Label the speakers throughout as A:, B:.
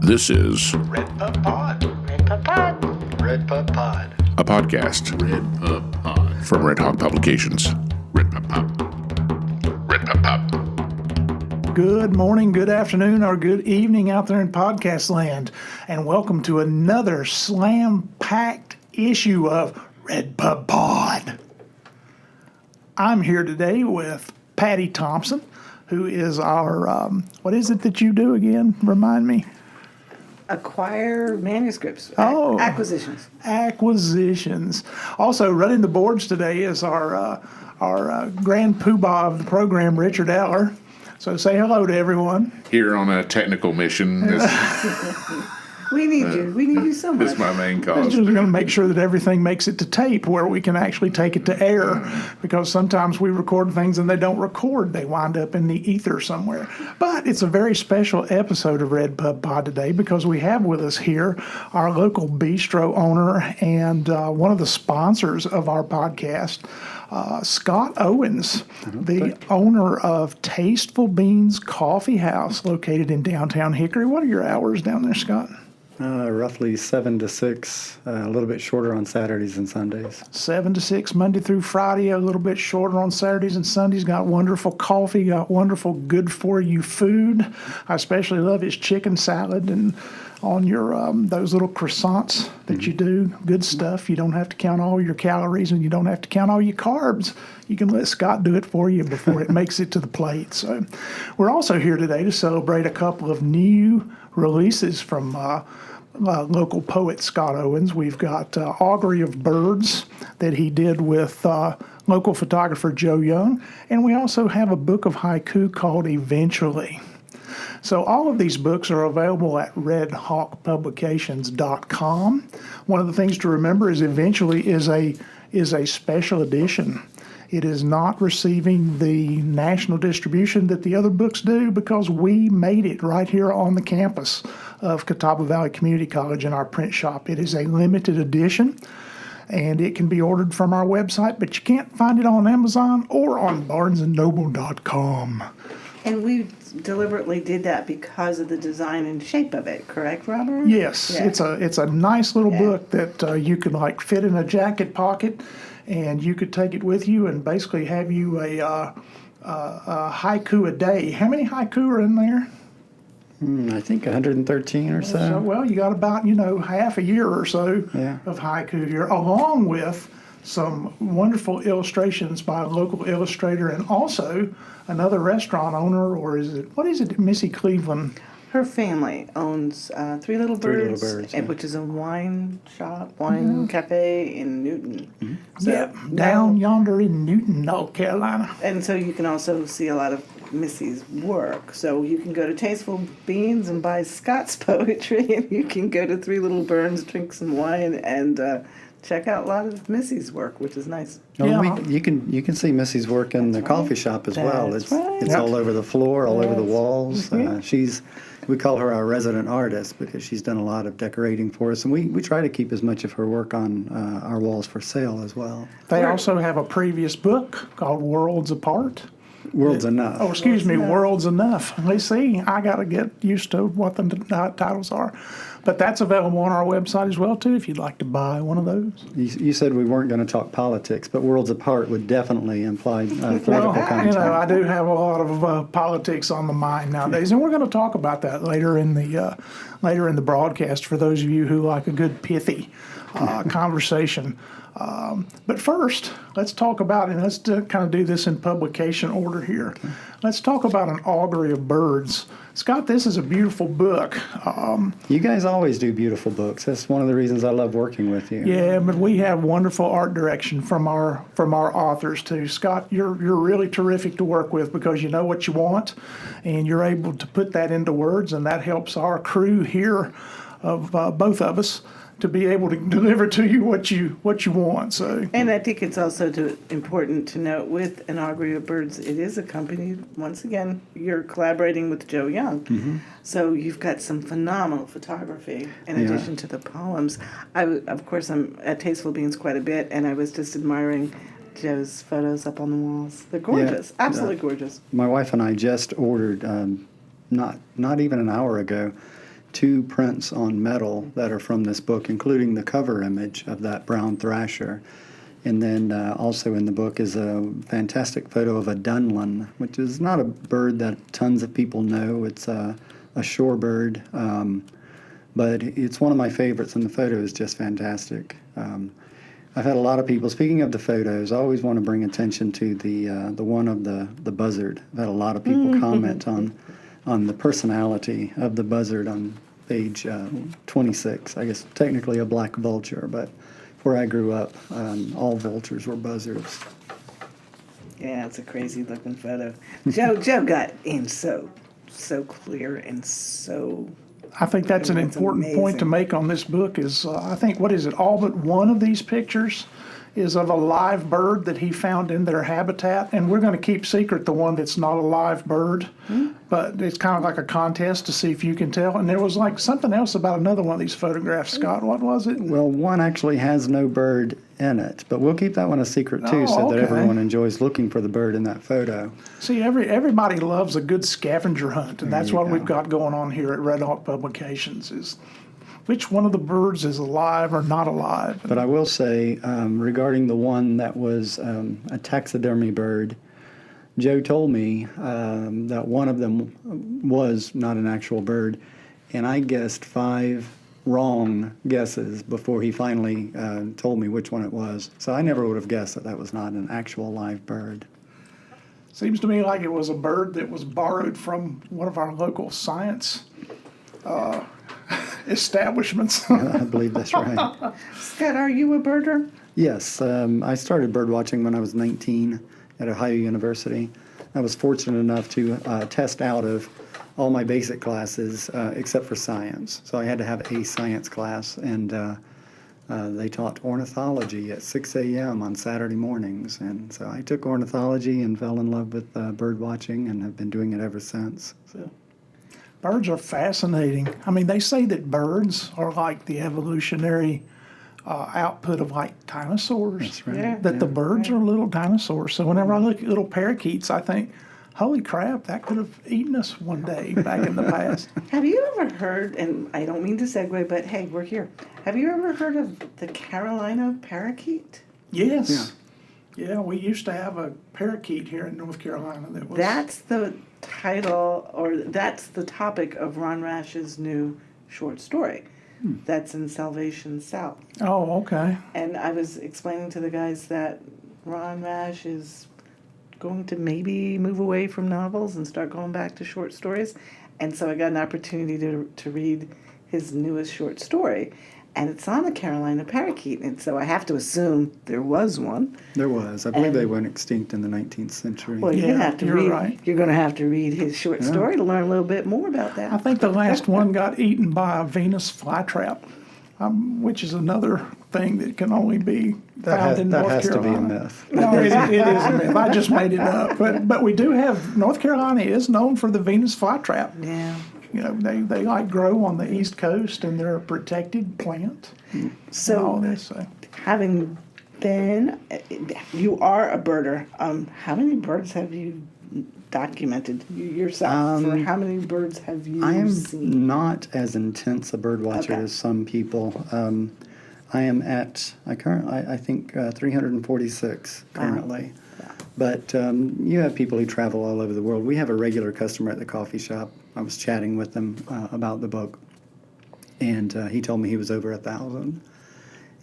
A: This is
B: RedPubPod. RedPubPod. RedPubPod.
A: a podcast
C: RedPubPod.
A: from Redhawk Publications.
C: RedPubPod.
A: RedPubPod.
D: Good morning, good afternoon, or good evening out there in podcast land, and welcome to another slam-packed issue of RedPubPod. I'm here today with Patty Thompson, who is our, what is it that you do again? Remind me.
E: Acquire manuscripts.
D: Oh.
E: Acquisitions.
D: Acquisitions. Also, running the boards today is our grand poobah of the program, Richard Eller. So say hello to everyone.
A: Here on a technical mission
E: We need you. We need you so much.
A: is my main
D: We're
A: cause.
D: just going to make sure that everything makes it to tape where we can actually take it to air, because sometimes we record things and they don't record. They wind up in the ether somewhere. But it's a very special episode of RedPubPod today because we have with us here our local bistro owner and one of the sponsors of our podcast, Scott Owens, the owner of Tasteful Beans Coffee House located in downtown Hickory. What are your hours down there, Scott?
F: Roughly 7 to 6, a little bit shorter on Saturdays and Sundays.
D: 7 to 6, Monday through Friday, a little bit shorter on Saturdays and Sundays. Got wonderful coffee, got wonderful good-for-you food. I especially love his chicken salad and on your those little croissants that you do. Good stuff. You don't have to count all your calories and you don't have to count all your carbs. You can let Scott do it for you before it makes it to the plate. So we're also here today to celebrate a couple of new releases from local poet Scott Owens. We've got Augury of Birds that he did with local photographer Joe Young, and we also have a book of haiku called Eventually. So all of these books are available at RedHawkPublications.com. One of the things to remember is Eventually is a special edition. It is not receiving the national distribution that the other books do because we made it right here on the campus of Catawba Valley Community College in our print shop. It is a limited edition, and it can be ordered from our website, but you can't find it on Amazon or on BarnesandNoble.com.
E: And we deliberately did that because of the design and shape of it, correct, Robert?
D: Yes,
E: Yeah.
D: it's a nice little
E: Yeah.
D: book that you could like fit in a jacket pocket, and you could take it with you and basically have you a haiku a day. How many haiku are in there?
F: I think 113 or
D: So,
F: so.
D: well, you got about half a year or so
F: Yeah.
D: of haiku here, along with some wonderful illustrations by a local illustrator and also another restaurant owner, or what is it, Missy Cleveland?
E: Her family owns Three Little
F: Three Little
E: Birds,
F: Birds, yeah.
E: which is a wine shop, wine cafe in Newton. So
D: Yep, down yonder in Newton, North Carolina.
E: And so you can also see a lot of Missy's work. So you can go to Tasteful Beans and buy Scott's poetry, and you can go to Three Little Birds, drink some wine, and check out a lot of Missy's work, which is nice.
D: Yeah.
F: You can see Missy's work in the coffee shop as well.
E: That's
F: It's
E: right.
F: it's
D: Yep.
F: all over the floor, all over the
E: Yes.
F: walls. We call her our resident artist because she's done a lot of decorating for us, and we try to keep as much of her work on our walls for sale as well.
D: They also have a previous book called Worlds Apart.
F: World's enough.
D: Oh, excuse me, World's Enough. Let's see, I got to get used to what the titles are. But that's available on our website as well, too, if you'd like to buy one of those.
F: You said we weren't going to talk politics, but Worlds Apart would definitely imply political content.
D: I do have a lot of politics on the mind nowadays, and we're going to talk about that later in the broadcast for those of you who like a good pithy conversation. But first, let's talk about, and let's kind of do this in publication order here. Okay. Let's talk about An Augury of Birds. Scott, this is a beautiful book.
F: You guys always do beautiful books. That's one of the reasons I love working with you.
D: Yeah, but we have wonderful art direction from our authors too. Scott, you're really terrific to work with because you know what you want, and you're able to put that into words, and that helps our crew here of both of us to be able to deliver to you what you want. So,
E: And I think it's also important to note with An Augury of Birds, it is accompanied, once again, you're collaborating with Joe Young. So you've got some phenomenal photography in addition to the poems. Of course, I'm at Tasteful Beans quite a bit, and I was just admiring Joe's photos up on the walls. They're gorgeous, absolutely gorgeous.
F: My wife and I just ordered, not even an hour ago, 2 prints on metal that are from this book, including the cover image of that brown thrasher. And then also in the book is a fantastic photo of a dunlin, which is not a bird that tons of people know. It's a shorebird, but it's one of my favorites, and the photo is just fantastic. I've had a lot of people, speaking of the photos, I always want to bring attention to the one of the buzzard. I've had a lot of people comment on the personality of the buzzard on page 26. I guess technically a black vulture, but where I grew up, all vultures were buzzards.
E: Yeah, it's a crazy looking photo. Joe got in so clear and so.
D: I think that's an
E: It's
D: important point to
E: amazing.
D: make on this book is, I think, what is it, all but one of these pictures is of a live bird that he found in their habitat, and we're going to keep secret the one that's not a live bird, but it's kind of like a contest to see if you can tell. And there was like something else about another one of these photographs, Scott. What was it?
F: Well, one actually has no bird in it, but we'll keep that one a secret too,
D: Oh,
F: so that
D: okay.
F: everyone enjoys looking for the bird in that photo.
D: See, everybody loves a good scavenger hunt, and that's
F: you
D: what
F: go.
D: we've got going on here at Redhawk Publications is which one of the birds is alive or not alive.
F: But I will say, regarding the one that was a taxidermy bird, Joe told me that one of them was not an actual bird, and I guessed 5 wrong guesses before he finally told me which one it was. So I never would have guessed that that was not an actual live bird.
D: Seems to me like it was a bird that was borrowed from one of our local science establishments.
F: I believe that's right.
E: Scott, are you a birder?
F: Yes, I started bird watching when I was 19 at Ohio University. I was fortunate enough to test out of all my basic classes except for science. So I had to have a science class, and they taught ornithology at 6 a.m. on Saturday mornings. And so I took ornithology and fell in love with bird watching and have been doing it ever since. So.
D: Birds are fascinating. I mean, they say that birds are like the evolutionary output of like dinosaurs.
F: That's right.
E: Yeah.
D: That the birds are little dinosaurs. So whenever I look at little parakeets, I think, holy crap, that could have eaten us one day back in the past.
E: Have you ever heard, and I don't mean to segue, but hey, we're here. Have you ever heard of the Carolina parakeet?
D: Yes. Yeah, we used to have a parakeet here in North Carolina that was.
E: That's the title, or that's the topic of Ron Rash's new short story. That's in Salvation South.
D: Oh, okay.
E: And I was explaining to the guys that Ron Rash is going to maybe move away from novels and start going back to short stories. And so I got an opportunity to read his newest short story. And it's on the Carolina parakeet. And so I have to assume there was one.
F: There was. I believe they
E: And-
F: went extinct in the 19th century.
E: Well, you're
D: Yeah,
E: gonna have to
D: you're
E: read.
D: right.
E: You're gonna have to read his short story to learn a little bit more about
D: I
E: that.
D: think the last one got eaten by a Venus flytrap, which is another thing that can only be found in
F: that
D: North
F: has
D: Carolina.
F: to be a myth.
D: No, it is a myth. I just made it up. But we do have, North Carolina is known for the Venus flytrap.
E: Yeah.
D: You know, they like grow on the East Coast and they're a protected plant. And all
E: So
D: this. So.
E: having been, you are a birder. How many birds have you documented yourself? Or how many birds have you
F: I am
E: seen?
F: not as intense a bird watcher
E: Okay.
F: as some people. I am at, I think 346 currently. But you have people who travel all over the world. We have a regular customer at the coffee shop. I was chatting with him about the book, and he told me he was over 1,000.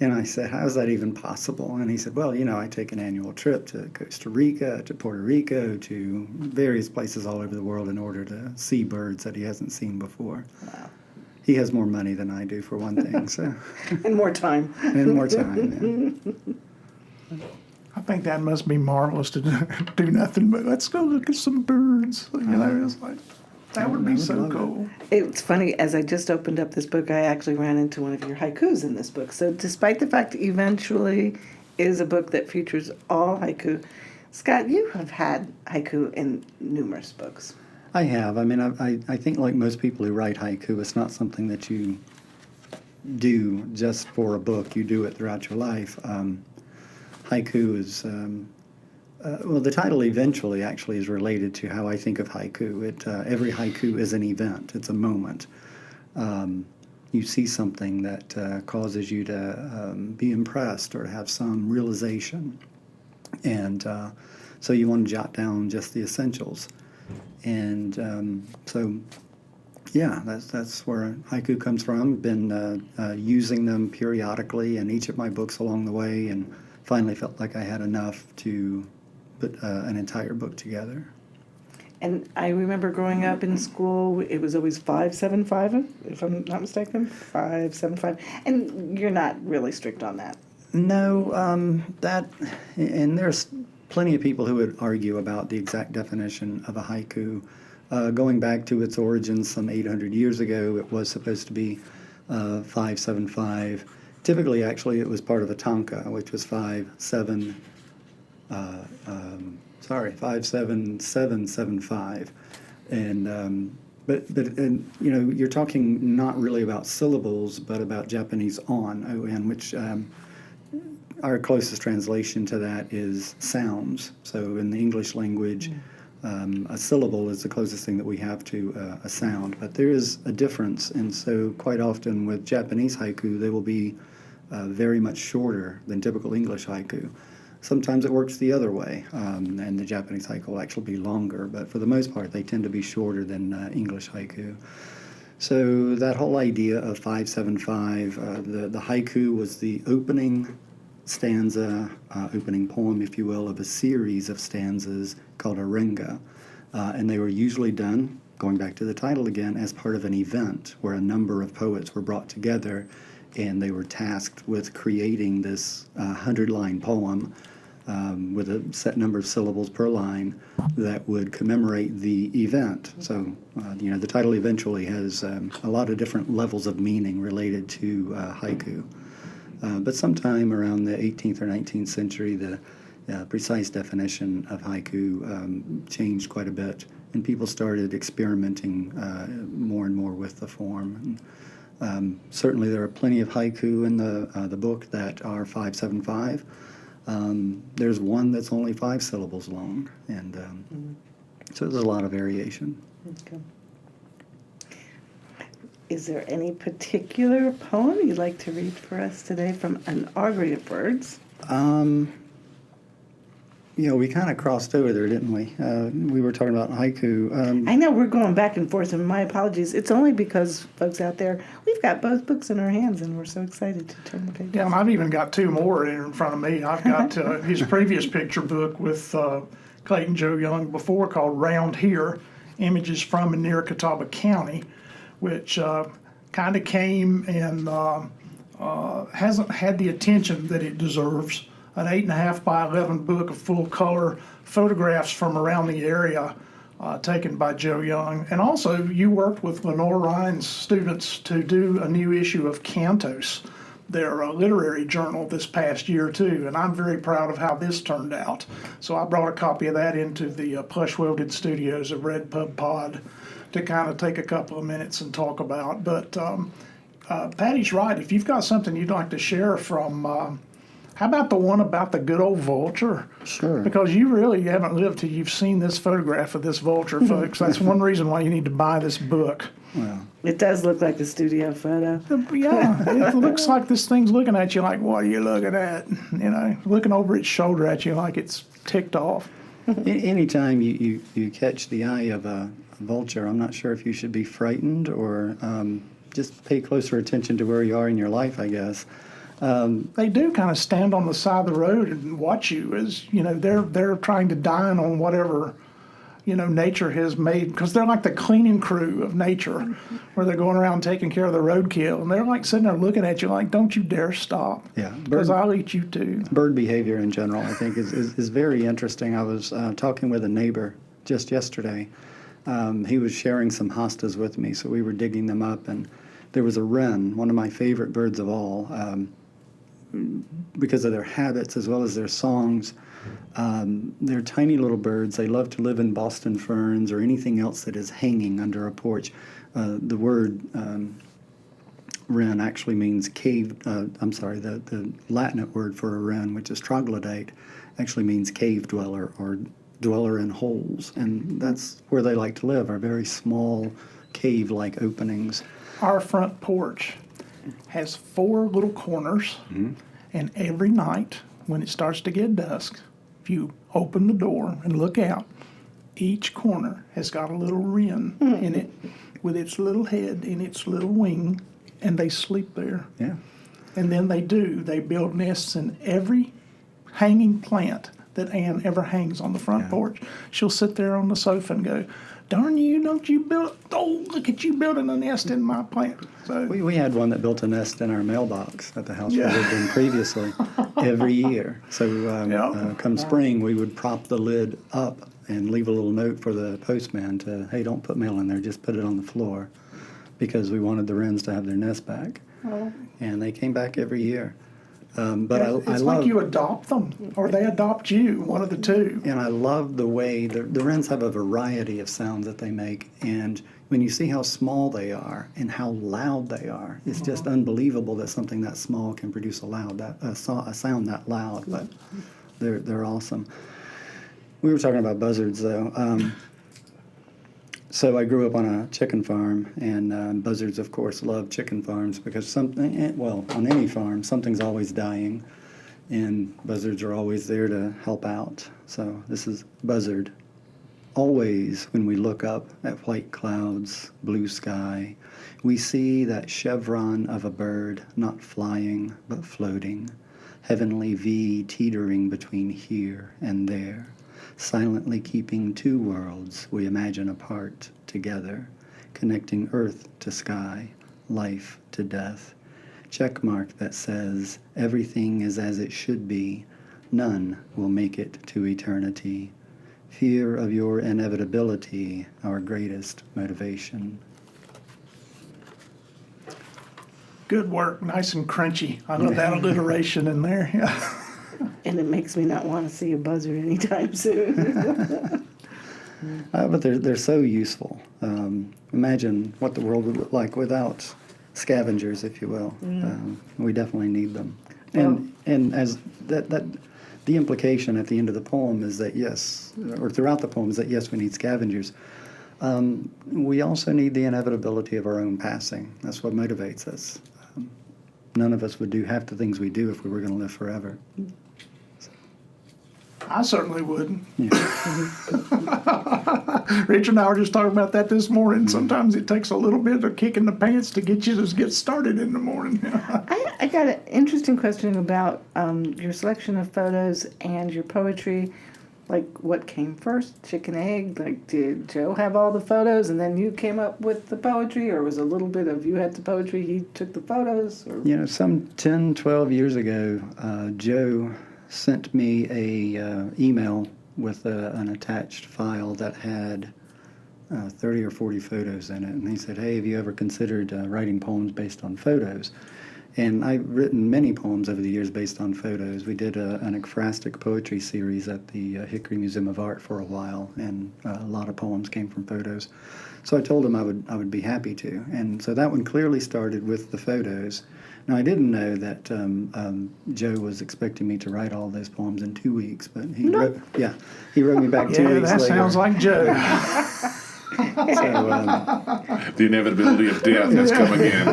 F: And I said, how is that even possible? And he said, well, you know, I take an annual trip to Costa Rica, to Puerto Rico, to various places all over the world in order to see birds that he hasn't seen before. Wow. He has more money than I do, for one thing, so,
E: And more time.
F: and more time. Yeah.
D: I think that must be marvelous to do nothing but let's go look at some birds. You know, it's like, that would be so
F: love it.
D: cool.
E: It's funny, as I just opened up this book, I actually ran into one of your haikus in this book. So despite the fact that eventually is a book that features all haiku, Scott, you have had haiku in numerous books.
F: I have. I mean, I think like most people who write haiku, it's not something that you do just for a book. You do it throughout your life. Haiku is, well, the title eventually actually is related to how I think of haiku. Every haiku is an event. It's a moment. you see something that causes you to be impressed or to have some realization. And so you want to jot down just the essentials. And yeah, that's where haiku comes from. Been using them periodically in each of my books along the way, and finally felt like I had enough to put an entire book together.
E: And I remember growing up in school, it was always 575, if I'm not mistaken, 575. And you're not really strict on that.
F: No, and there's plenty of people who would argue about the exact definition of a haiku. Going back to its origins some 800 years ago, it was supposed to be 575. Typically, actually, it was part of a tanka, which was 57775. And you're talking not really about syllables, but about Japanese on, which our closest translation to that is sounds. So in the English language, a syllable is the closest thing that we have to a sound. But there is a difference, and so quite often with Japanese haiku, they will be very much shorter than typical English haiku. Sometimes it works the other way, and the Japanese haiku will actually be longer, but for the most part, they tend to be shorter than English haiku. So that whole idea of 575, the haiku was the opening stanza, opening poem, if you will, of a series of stanzas called a renga. And they were usually done, going back to the title again, as part of an event where a number of poets were brought together and they were tasked with creating this 100-line poem with a set number of syllables per line that would commemorate the event. So, the title eventually has a lot of different levels of meaning related to haiku. But sometime around the 18th or 19th century, the precise definition of haiku changed quite a bit, and people started experimenting more and more with the form. And, certainly there are plenty of haiku in the book that are 575. There's one that's only 5 syllables long, and so there's a lot of variation.
E: Okay. Is there any particular poem you'd like to read for us today from an Augury of Birds?
F: We kind of crossed over there, didn't we? We were talking about haiku.
E: I know we're going back and forth, and my apologies. It's only because, folks out there, we've got both books in our hands, and we're so excited to turn the pages.
D: Yeah, and I've even got 2 more in front of me. I've got his previous picture book with Clayton Joe Young before called Round Here, Images from and Near Catawba County, which kind of came and hasn't had the attention that it deserves. An 8.5 by 11 book of full color photographs from around the area taken by Joe Young. And also you worked with Lenore Ryan's students to do a new issue of Cantos, their literary journal, this past year too. And I'm very proud of how this turned out. So I brought a copy of that into the plush welded studios of RedPubPod to kind of take a couple of minutes and talk about. But Patty's right. If you've got something you'd like to share from how about the one about the good old vulture?
F: Sure.
D: Because you really haven't lived till you've seen this photograph of this vulture, folks. That's one reason why you need to buy this book.
F: Well,
E: It does look like a studio photo.
D: Yeah, it looks like this thing's looking at you like, what are you looking at? Looking over its shoulder at you like it's ticked off.
F: anytime you catch the eye of a vulture, I'm not sure if you should be frightened or just pay closer attention to where you are in your life, I guess.
D: They do kind of stand on the side of the road and watch you as, they're trying to dine on whatever, nature has made, because they're like the cleaning crew of nature, where they're going around taking care of the roadkill, and they're like sitting there looking at you like, don't you dare stop.
F: Yeah.
D: Because I'll eat you too.
F: Bird behavior in general, I think, is very interesting. I was talking with a neighbor just yesterday. He was sharing some hostas with me, so we were digging them up, and there was a wren, one of my favorite birds of all, because of their habits as well as their songs. They're tiny little birds. They love to live in Boston ferns or anything else that is hanging under a porch. The word wren actually means cave. The Latin word for a wren, which is troglodyte, actually means cave dweller or dweller in holes. And that's where they like to live, are very small, cave-like openings.
D: Our front porch has 4 little corners, and every night when it starts to get dusk, if you open the door and look out, each corner has got a little wren in it with its little head and its little wing, and they sleep there.
F: Yeah.
D: And then they build nests in every hanging plant that Ann ever hangs on the front porch. She'll sit there on the sofa and go, "Darn you, don't you build, oh, look at you building a nest in my plant." So
F: We had one that built a nest in our mailbox at the house we lived in previously every year. So come spring, we would prop the lid up and leave a little note for the postman to, hey, don't put mail in there, just put it on the floor, because we wanted the wrens to have their nest back.
D: Oh.
F: And they came back every year. But I
D: it's
F: love,
D: like you adopt them, or they adopt you, one of the two.
F: and I love the way the wrens have a variety of sounds that they make. And when you see how small they are and how loud they are, it's just unbelievable that something that small can produce a sound that loud. But they're awesome. We were talking about buzzards, though. So I grew up on a chicken farm, and buzzards, of course, love chicken farms because on any farm, something's always dying, and buzzards are always there to help out. So this is buzzard. Always when we look up at white clouds, blue sky, we see that chevron of a bird not flying but floating, heavenly V teetering between here and there, silently keeping 2 worlds we imagine apart together, connecting earth to sky, life to death. Checkmark that says everything is as it should be, none will make it to eternity. Fear of your inevitability, our greatest motivation.
D: Good work, nice and crunchy. I love that alliteration in there. Yeah.
E: And it makes me not want to see a buzzard anytime soon.
F: But they're so useful. Imagine what the world would look like without scavengers, if you will. We definitely need them. And as that the implication at the end of the poem is that yes, or throughout the poem is that yes, we need scavengers. We also need the inevitability of our own passing. That's what motivates us. None of us would do half the things we do if we were going to live forever.
D: I certainly wouldn't.
F: Yeah.
D: Richard and I were just talking about that this morning. Sometimes it takes a little bit of kick in the pants to get you to get started in the morning.
E: I got an interesting question about your selection of photos and your poetry. Like, what came first, chicken, egg? Like, did Joe have all the photos and then you came up with the poetry? Or was a little bit of you had the poetry, he took the photos? Or?
F: Some 10, 12 years ago, Joe sent me a email with an attached file that had 30 or 40 photos in it. And he said, hey, have you ever considered writing poems based on photos? And I've written many poems over the years based on photos. We did an ekphrastic poetry series at the Hickory Museum of Art for a while, and a lot of poems came from photos. So I told him I would be happy to. And so that one clearly started with the photos. Now, I didn't know that Joe was expecting me to write all those poems in 2 weeks, but he wrote me back 2 weeks later.
D: That sounds like Joe.
F: So,
A: The inevitability of death has come again.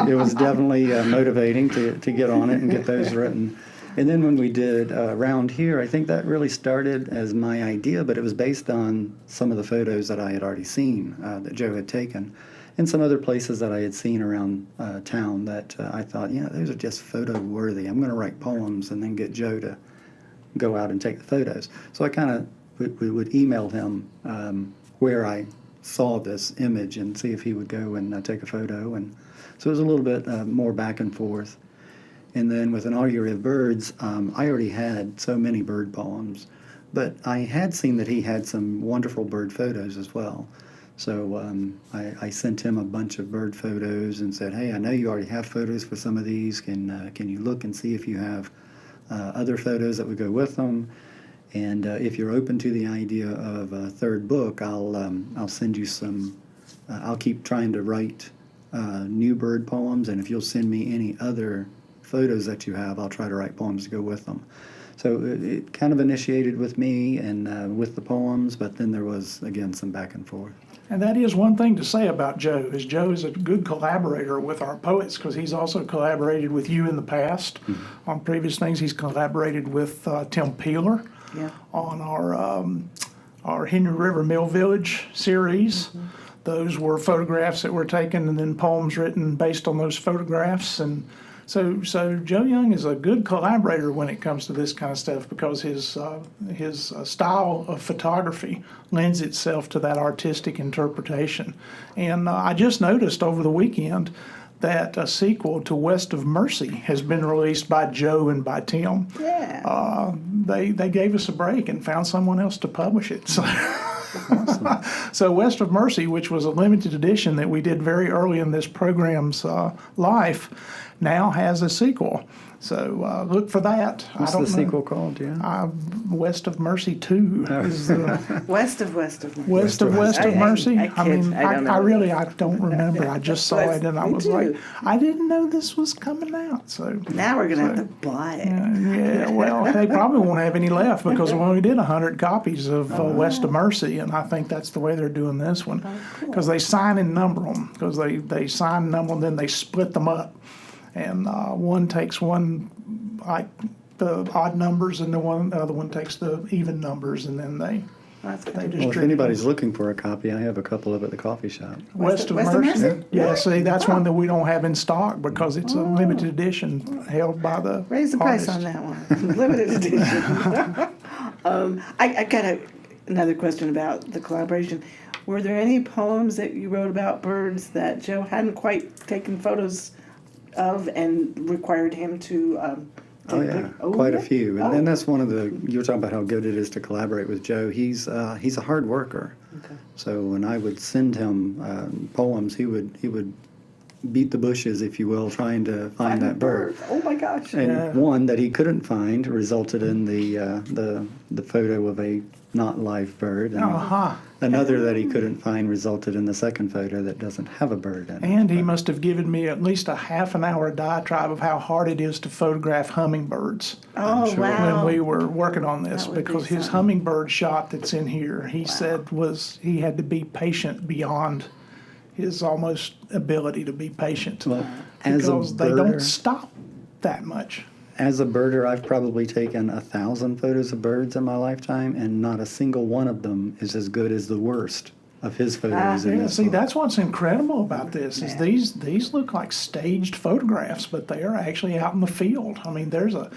F: it was definitely motivating to get on it and get those written. And then when we did Around Here, I think that really started as my idea, but it was based on some of the photos that I had already seen that Joe had taken, and some other places that I had seen around town that I thought, those are just photo worthy. I'm going to write poems and then get Joe to go out and take the photos. So I kind of we would email him where I saw this image and see if he would go and take a photo. And so it was a little bit more back and forth. And then with an Augury of Birds, I already had so many bird poems, but I had seen that he had some wonderful bird photos as well. So I sent him a bunch of bird photos and said, hey, I know you already have photos for some of these. Can you look and see if you have other photos that would go with them? And if you're open to the idea of a third book, I'll send you some. I'll keep trying to write new bird poems, and if you'll send me any other photos that you have, I'll try to write poems to go with them. So it kind of initiated with me and with the poems, but then there was again some back and forth.
D: And that is one thing to say about Joe, is Joe is a good collaborator with our poets, because he's also collaborated with you in the past on previous things. He's collaborated with Tim Peeler on our Henry River Mill Village series. Those were photographs that were taken and then poems written based on those photographs. And so Joe Young is a good collaborator when it comes to this kind of stuff, because his style of photography lends itself to that artistic interpretation. And I just noticed over the weekend that a sequel to West of Mercy has been released by Joe and by Tim.
E: Yeah.
D: They gave us a break and found someone else to publish it. So. So West of Mercy, which was a limited edition that we did very early in this program's life, now has a sequel. So look for that.
F: What's the sequel called? Yeah.
D: West of Mercy 2 is the
E: West of Mercy.
D: West of Mercy.
E: I don't know.
D: I don't remember. I just saw it and I
E: Me
D: was
E: too.
D: like, I didn't know this was coming out. So
E: Now we're going to have to buy it.
D: yeah, well, they probably won't have any left, because we only did 100 copies of West of Mercy, and I think that's the way they're doing this one, because they sign and number them, because they sign and number them, then they split them up, and one takes one, like the odd numbers, and the other one takes the even numbers, and then they
E: That's good.
F: Well, if
D: distribute
F: anybody's
D: them.
F: looking for a copy, I have a couple of at the coffee shop.
D: West of
E: West of
D: Mercy.
E: Mercy?
D: Yeah, see, that's one that we don't have in stock, because it's a limited edition held by the
E: Raise the price on
D: artist.
E: that one. Limited edition. I got another question about the collaboration. Were there any poems that you wrote about birds that Joe hadn't quite taken photos of and required him to
F: Oh yeah, quite a few, and that's one of the. You were talking about how good it is to collaborate with Joe. He's a hard worker.
E: Okay.
F: So when I would send him poems, he would beat the bushes, if you will, trying to find that bird.
E: Oh my gosh.
F: And one that he couldn't find resulted in the photo of a not live bird. And another that he couldn't find resulted in the second photo that doesn't have a bird in it.
D: And he must have given me at least a half an hour diatribe of how hard it is to photograph hummingbirds
E: Oh,
F: sure.
E: wow.
D: when we were working on this,
E: That would be
D: because his
E: fun.
D: hummingbird shot that's in here, he said he had to be patient beyond his almost ability to be patient,
F: Well, as a
D: because they don't
F: birder-
D: stop that much.
F: As a birder, I've probably taken 1,000 photos of birds in my lifetime, and not a single one of them is as good as the worst of his photos in
D: Yeah,
F: this
D: see,
F: book.
D: that's what's incredible about this, is these look like staged photographs, but they are actually out in the field. I mean, there's a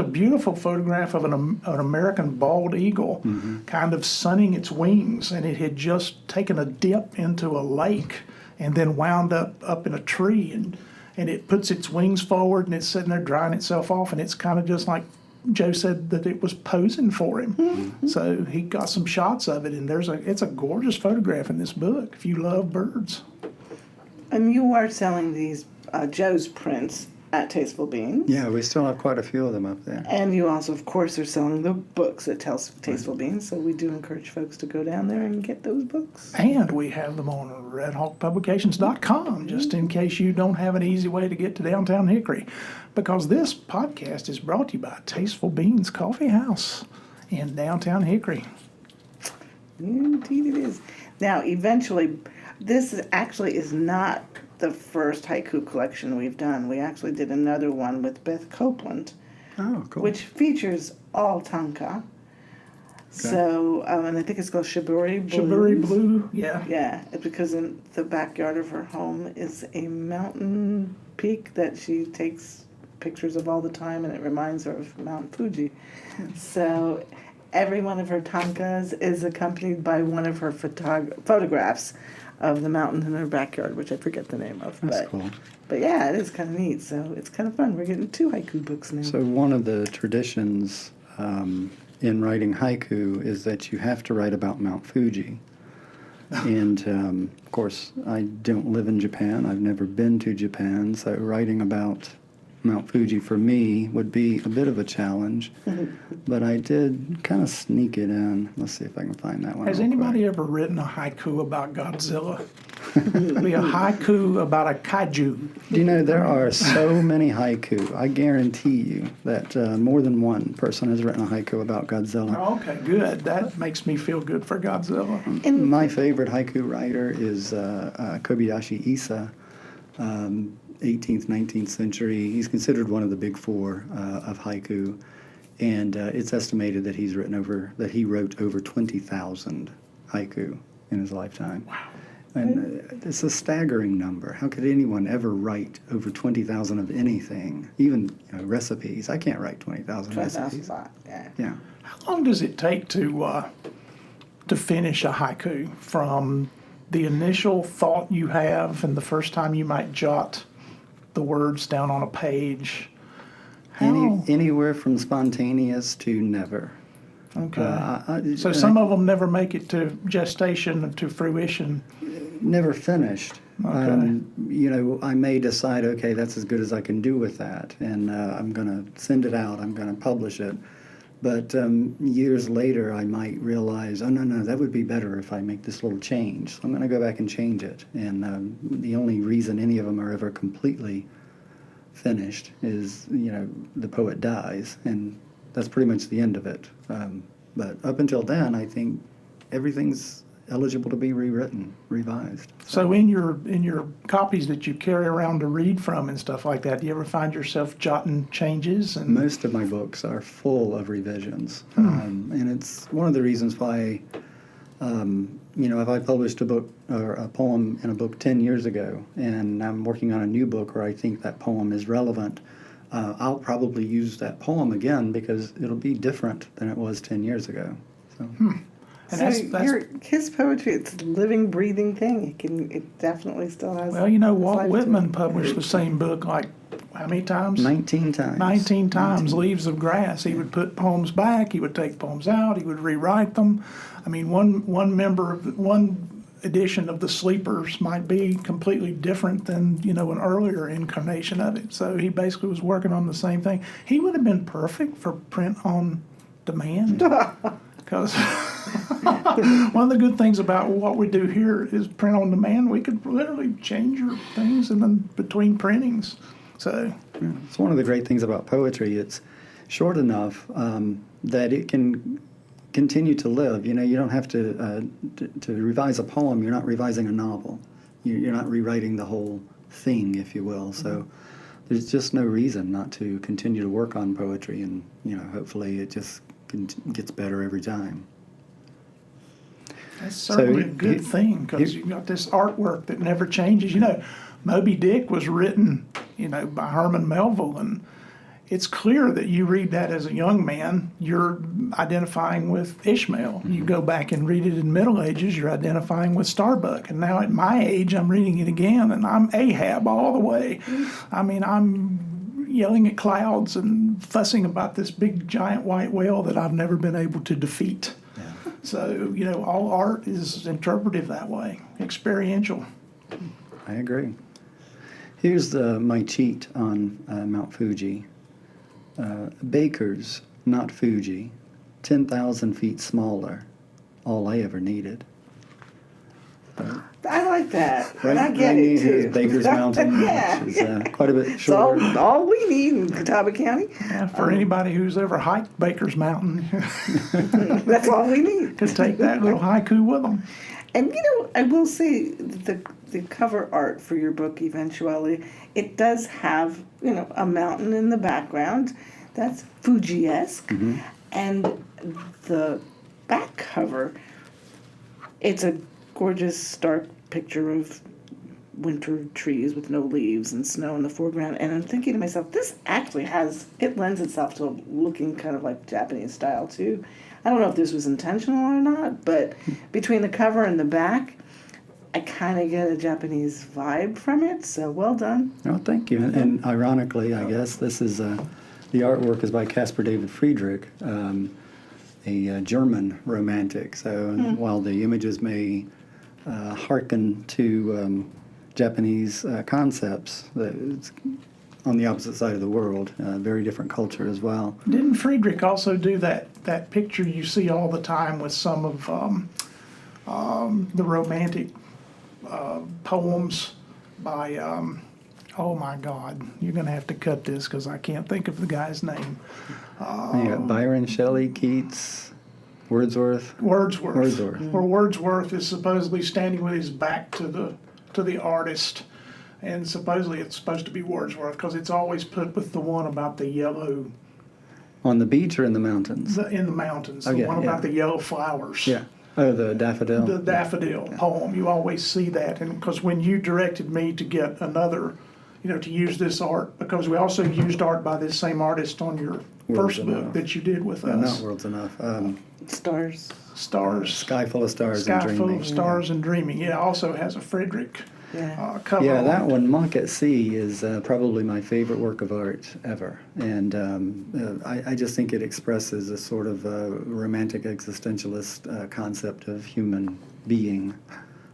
D: beautiful photograph of an American bald eagle kind of sunning its wings, and it had just taken a dip into a lake and then wound up in a tree, and it puts its wings forward, and it's sitting there drying itself off, and it's kind of just like Joe said that it was posing for him. So he got some shots of it, and it's a gorgeous photograph in this book if you love birds.
E: And you are selling these Joe's prints at Tasteful Beans.
F: Yeah, we still have quite a few of them up there.
E: And you also, of course, are selling the books at Tasteful Beans. So we do encourage folks to go down there and get those books.
D: And we have them on RedHawkPublications.com, just in case you don't have an easy way to get to downtown Hickory. Because this podcast is brought to you by Tasteful Beans Coffee House in downtown Hickory.
E: Indeed it is. Now, eventually, this is not the first haiku collection we've done. We actually did another one with Beth Copeland,
F: Oh, cool.
E: which features all tanka. So, and I think it's called Shiburi Blues.
D: Shiburi Blue, yeah.
E: Yeah, it's because in the backyard of her home is a mountain peak that she takes pictures of all the time, and it reminds her of Mount Fuji. So every one of her tankas is accompanied by one of her photographs of the mountain in her backyard, which I forget the name of.
F: That's cool.
E: But yeah, it is kind of neat. So it's kind of fun. We're getting 2 haiku books now.
F: So one of the traditions in writing haiku is that you have to write about Mount Fuji. And of course, I don't live in Japan. I've never been to Japan, so writing about Mount Fuji for me would be a bit of a challenge. But I did kind of sneak it in. Let's see if I can find that one.
D: Has
F: real quick.
D: anybody ever written a haiku about Godzilla? It'll be a haiku about a kaiju.
F: Do you know there are so many haiku? I guarantee you that more than one person has written a haiku about Godzilla.
D: Okay, good. That makes me feel good for Godzilla.
F: My favorite haiku writer is Kobayashi Issa, 18th, 19th century. He's considered one of the big four of haiku, and it's estimated that he wrote over 20,000 haiku in his lifetime. Wow. And it's a staggering number. How could anyone ever write over 20,000 of anything, even recipes? I can't write 20,000 recipes. Yeah.
D: How long does it take to finish a haiku from the initial thought you have and the first time you might jot the words down on a page?
F: Anywhere from spontaneous to never.
D: Okay. So some of them never make it to gestation, to fruition.
F: Never finished.
D: Okay.
F: I may decide, okay, that's as good as I can do with that, and I'm going to send it out, I'm going to publish it. But years later, I might realize, oh, no, that would be better if I make this little change. So I'm going to go back and change it. And the only reason any of them are ever completely finished is, the poet dies, and that's pretty much the end of it. But up until then, I think everything's eligible to be rewritten, revised.
D: So in your copies that you carry around to read from and stuff like that, do you ever find yourself jotting changes? And
F: most of my books are full of revisions, and it's one of the reasons why, if I published a book or a poem in a book 10 years ago, and I'm working on a new book where I think that poem is relevant, I'll probably use that poem again because it'll be different than it was 10 years ago. So.
D: And
E: his poetry, it's a living, breathing thing. It definitely still has.
D: Well, Walt Whitman published the same book like how many times?
F: 19 times.
D: 19 times, Leaves of Grass. He would put poems back, he would take poems out, he would rewrite them. I mean, one edition of The Sleepers might be completely different than, an earlier incarnation of it. So he basically was working on the same thing. He would have been perfect for print on demand. Because one of the good things about what we do here is print on demand. We could literally change your things and then between printings. So
F: it's one of the great things about poetry. It's short enough that it can continue to live. You don't have to revise a poem. You're not revising a novel. You're not rewriting the whole thing, if you will. So there's just no reason not to continue to work on poetry, and hopefully it just gets better every time.
D: That's certainly a good thing, because you've got this artwork that never changes. Moby Dick was written, by Herman Melville, and it's clear that you read that as a young man, you're identifying with Ishmael. Mm-hmm. You go back and read it in Middle Ages, you're identifying with Starbuck. And now at my age, I'm reading it again, and I'm Ahab all the way. I mean, I'm yelling at clouds and fussing about this big giant white whale that I've never been able to defeat. Yeah. So, all art is interpretive that way, experiential.
F: I agree. Here's my cheat on Mount Fuji. Bakers, not Fuji, 10,000 feet smaller, all I ever needed.
E: I like that.
F: Right,
E: and I get it, too.
F: Baker's Mountain,
E: yeah,
F: which is quite a bit shorter.
E: It's all we need in Catawba County.
D: Yeah, for anybody who's ever hiked Baker's Mountain,
E: that's all we need.
D: Just take that little haiku with them.
E: And, I will say the cover art for your book, Eventually, it does have, a mountain in the background. That's Fuji-esque. Mm-hmm. And the back cover, it's a gorgeous, stark picture of winter trees with no leaves and snow in the foreground. And I'm thinking to myself, this actually it lends itself to looking kind of like Japanese style, too. I don't know if this was intentional or not, but between the cover and the back, I kind of get a Japanese vibe from it, so well done.
F: Oh, thank you. And ironically, I guess, this is the artwork is by Caspar David Friedrich, a German romantic. So while the images may hearken to Japanese concepts, it's on the opposite side of the world, very different culture as well.
D: Didn't Friedrich also do that picture you see all the time with some of the romantic poems by, oh my God, you're going to have to cut this because I can't think of the guy's name.
F: You got Byron, Shelley, Keats, Wordsworth.
D: Wordsworth. Where Wordsworth is supposedly standing with his back to the artist, and supposedly it's supposed to be Wordsworth because it's always put with the one about the yellow.
F: On the beach or in the mountains?
D: In the mountains, the
F: Okay,
D: one
F: yeah.
D: about the yellow flowers.
F: Yeah. Oh, the daffodil.
D: The daffodil poem, you always see that, and because when you directed me to get another, to use this art, because we also used art by this same artist on your
F: World's
D: first book
F: Enough.
D: that you did with
F: Not
D: us.
F: World's Enough.
E: Stars.
D: Stars.
F: Sky Full of Stars
D: Sky
F: and Dreaming.
D: Full of Stars and Dreaming. Yeah, also has a Frederick
E: Yeah.
D: cover.
F: Yeah,
D: on
F: that
D: it.
F: one, Monk at Sea, is probably my favorite work of art ever. And I just think it expresses a sort of romantic existentialist concept of human being.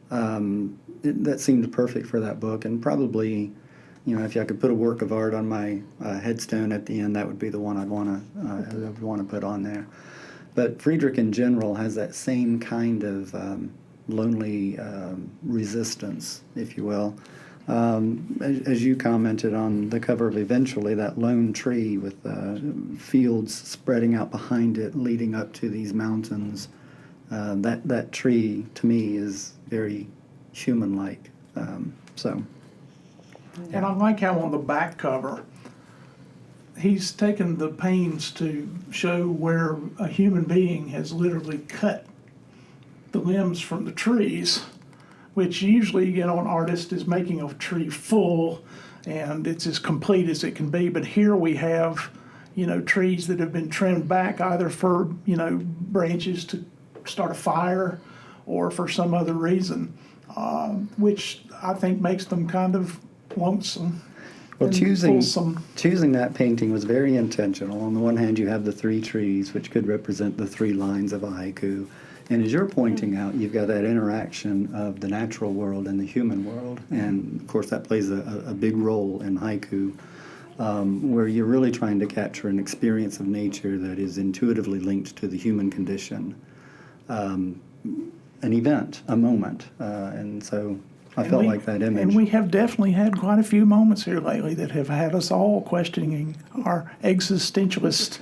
F: That seemed perfect for that book, and probably, if I could put a work of art on my headstone at the end, that would be the one I'd want to put on there. But Friedrich in general has that same kind of lonely resistance, if you will. As you commented on the cover of Eventually, that lone tree with fields spreading out behind it, leading up to these mountains, that tree to me is very human-like.
D: And I like how on the back cover, he's taken the pains to show where a human being has literally cut the limbs from the trees, which usually, an artist is making a tree full and it's as complete as it can be. But here we have, trees that have been trimmed back either for, branches to start a fire or for some other reason, which I think makes them kind of lonesome.
F: Well,
D: and
F: choosing
D: fulsome.
F: that painting was very intentional. On the one hand, you have the three trees, which could represent the three lines of a haiku. And as you're pointing out, you've got that interaction of the natural world and the human world. And, of course, that plays a big role in haiku, where you're really trying to capture an experience of nature that is intuitively linked to the human condition. An event, a moment. And so I felt like that image.
D: And we have definitely had quite a few moments here lately that have had us all questioning our existentialist.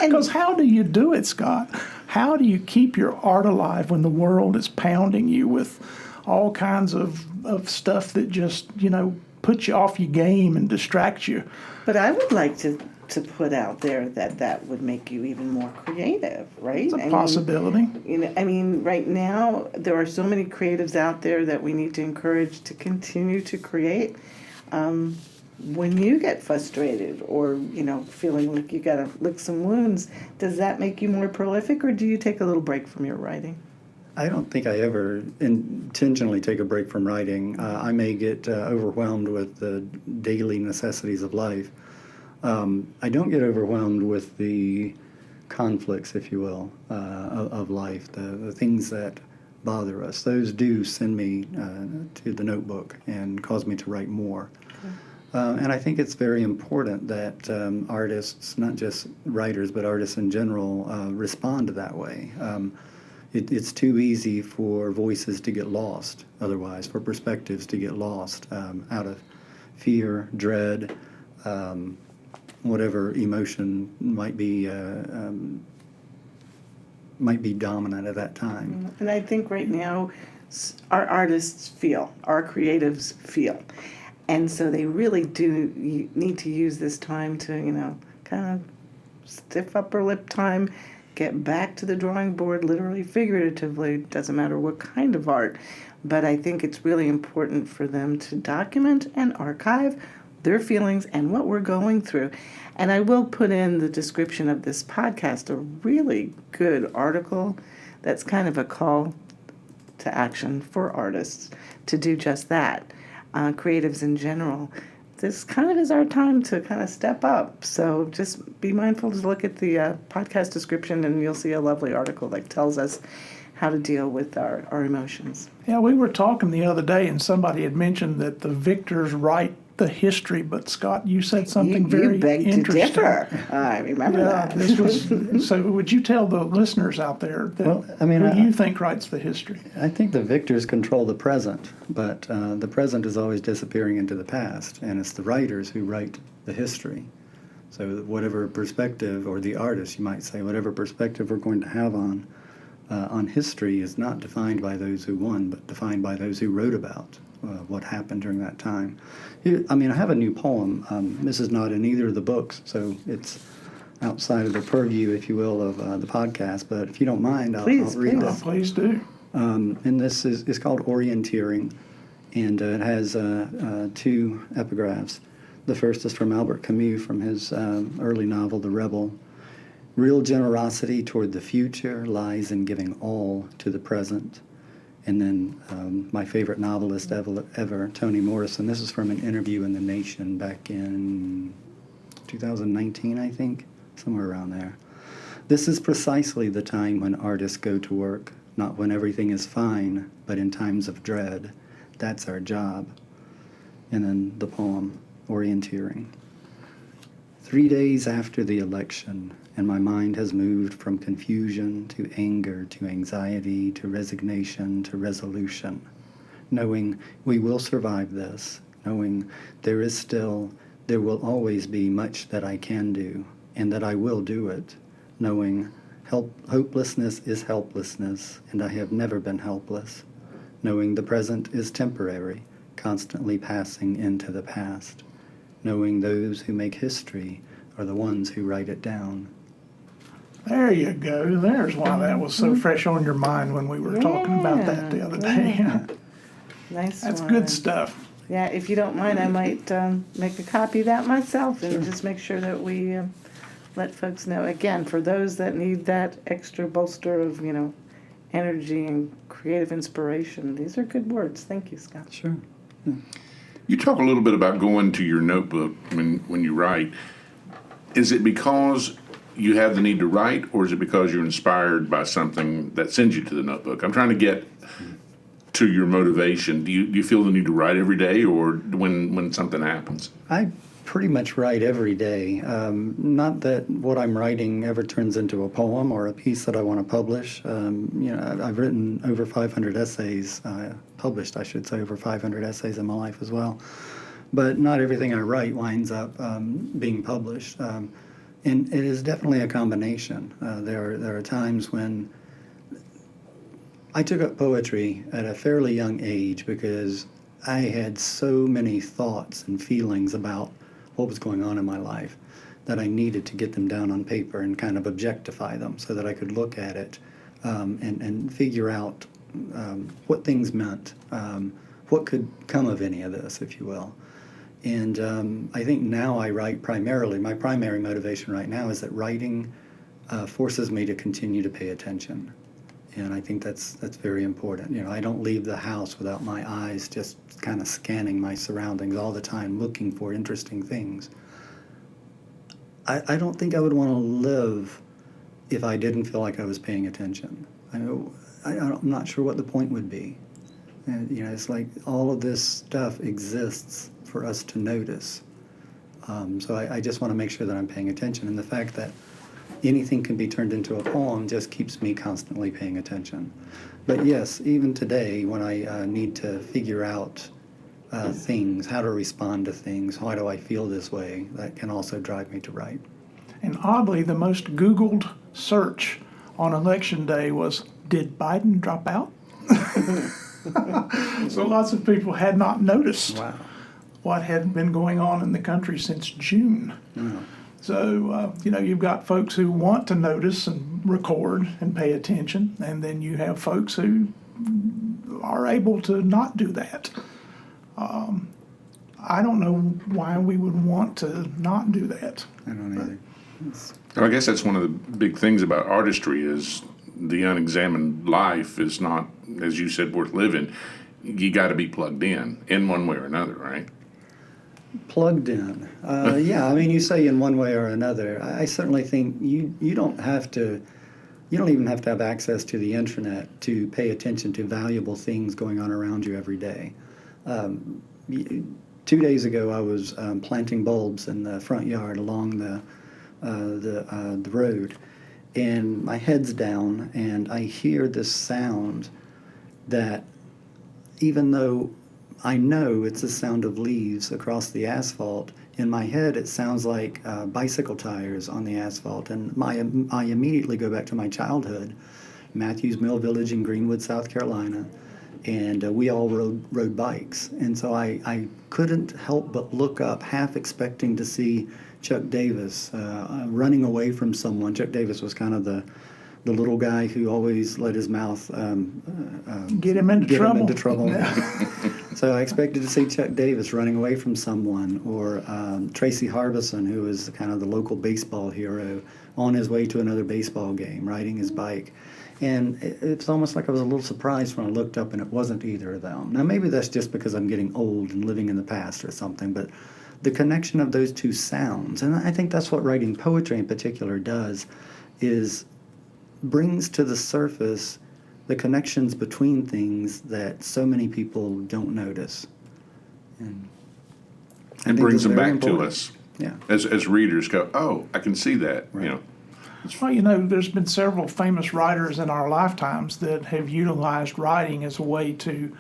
D: Because how do you do it, Scott? How do you keep your art alive when the world is pounding you with all kinds of stuff that just, puts you off your game and distracts you?
E: But I would like to put out there that would make you even more creative, right?
D: It's a possibility.
E: Right now there are so many creatives out there that we need to encourage to continue to create. When you get frustrated or, feeling like you got to lick some wounds, does that make you more prolific, or do you take a little break from your writing?
F: I don't think I ever intentionally take a break from writing. I may get overwhelmed with the daily necessities of life. I don't get overwhelmed with the conflicts, if you will, of life, the things that bother us. Those do send me to the notebook and cause me to write more. And I think it's very important that artists, not just writers, but artists in general, respond that way. It's too easy for voices to get lost otherwise, for perspectives to get lost out of fear, dread, whatever emotion might be dominant at that time.
E: And I think right now our artists feel, our creatives feel. And so they really do need to use this time to, kind of stiff upper lip time, get back to the drawing board, literally, figuratively, doesn't matter what kind of art. But I think it's really important for them to document and archive their feelings and what we're going through. And I will put in the description of this podcast a really good article that's kind of a call to action for artists to do just that. Creatives in general, this kind of is our time to kind of step up. So just be mindful to look at the podcast description, and you'll see a lovely article that tells us how to deal with our emotions.
D: Yeah, we were talking the other day, and somebody had mentioned that the victors write the history, but Scott, you said something very
E: You beg to
D: interesting.
E: differ. I remember
D: Yeah,
E: that.
D: this was, so would you tell the listeners out there that
F: Well, I mean,
D: who you think writes the history?
F: I think the victors control the present, but the present is always disappearing into the past, and it's the writers who write the history. So whatever perspective, or the artist, you might say, whatever perspective we're going to have on history is not defined by those who won, but defined by those who wrote about what happened during that time. I have a new poem. This is not in either of the books, so it's outside of the purview, if you will, of the podcast. But if you don't mind, I'll read
D: Oh,
F: this.
D: please do.
F: And this is called Orienteering, and it has 2 epigraphs. The first is from Albert Camus from his early novel, The Rebel. Real generosity toward the future lies in giving all to the present. And then my favorite novelist ever, Toni Morrison. This is from an interview in The Nation back in 2019, I think, somewhere around there. This is precisely the time when artists go to work, not when everything is fine, but in times of dread. That's our job. And then the poem, Orienteering. 3 days after the election, and my mind has moved from confusion to anger to anxiety to resignation to resolution, knowing we will survive this, knowing there will always be much that I can do, and that I will do it, knowing hopelessness is helplessness, and I have never been helpless, knowing the present is temporary, constantly passing into the past, knowing those who make history are the ones who write it down.
D: There you go. There's why that was so fresh on your mind when we were talking about that the other day.
E: Nice
D: That's
E: one.
D: good stuff.
E: Yeah, if you don't mind, I might make a copy of that myself and just make sure that we let folks know. Again, for those that need that extra bolster of, energy and creative inspiration, these are good words. Thank you, Scott.
F: Sure.
A: You talk a little bit about going to your notebook when you write. Is it because you have the need to write, or is it because you're inspired by something that sends you to the notebook? I'm trying to get to your motivation. Do you feel the need to write every day, or when something happens?
F: I pretty much write every day. Not that what I'm writing ever turns into a poem or a piece that I want to publish. I've written over 500 essays, published, I should say, over 500 essays in my life as well. But not everything I write winds up being published. And it is definitely a combination. There are times when I took up poetry at a fairly young age because I had so many thoughts and feelings about what was going on in my life that I needed to get them down on paper and kind of objectify them so that I could look at it and figure out what things meant, what could come of any of this, if you will. And I think now I write primarily. My primary motivation right now is that writing forces me to continue to pay attention. And I think that's very important. I don't leave the house without my eyes just kind of scanning my surroundings all the time, looking for interesting things. I don't think I would want to live if I didn't feel like I was paying attention. I'm not sure what the point would be. And, it's like all of this stuff exists for us to notice. So I just want to make sure that I'm paying attention. And the fact that anything can be turned into a poem just keeps me constantly paying attention. But yes, even today, when I need to figure out things, how to respond to things, why do I feel this way, that can also drive me to write.
D: And oddly, the most Googled search on Election Day was, did Biden drop out? So lots of people had not noticed what had been going on in the country since June.
F: Wow.
D: So, you've got folks who want to notice and record and pay attention, and then you have folks who are able to not do that. I don't know why we would want to not do that.
F: I don't either.
A: I guess that's one of the big things about artistry is the unexamined life is not, as you said, worth living. You got to be plugged in one way or another, right?
F: Plugged in. Yeah, you say in one way or another. I certainly think you don't even have to have access to the internet to pay attention to valuable things going on around you every day. 2 days ago, I was planting bulbs in the front yard along the road, and my head's down, and I hear this sound that, even though I know it's the sound of leaves across the asphalt, in my head it sounds like bicycle tires on the asphalt, and I immediately go back to my childhood, Matthews Mill Village in Greenwood, South Carolina, and we all rode bikes. And so I couldn't help but look up, half expecting to see Chuck Davis running away from someone. Chuck Davis was kind of the little guy who always let his mouth
D: Get him into trouble.
F: So I expected to see Chuck Davis running away from someone, or Tracy Harbison, who was kind of the local baseball hero, on his way to another baseball game, riding his bike. And it's almost like I was a little surprised when I looked up and it wasn't either of them. Now, maybe that's just because I'm getting old and living in the past or something, but the connection of those two sounds, and I think that's what writing poetry in particular does, is brings to the surface the connections between things that so many people don't notice. And
A: And brings them back to us.
F: Yeah.
A: As readers go, oh, I can see that, you know.
D: Well, there's been several famous writers in our lifetimes that have utilized writing as a way to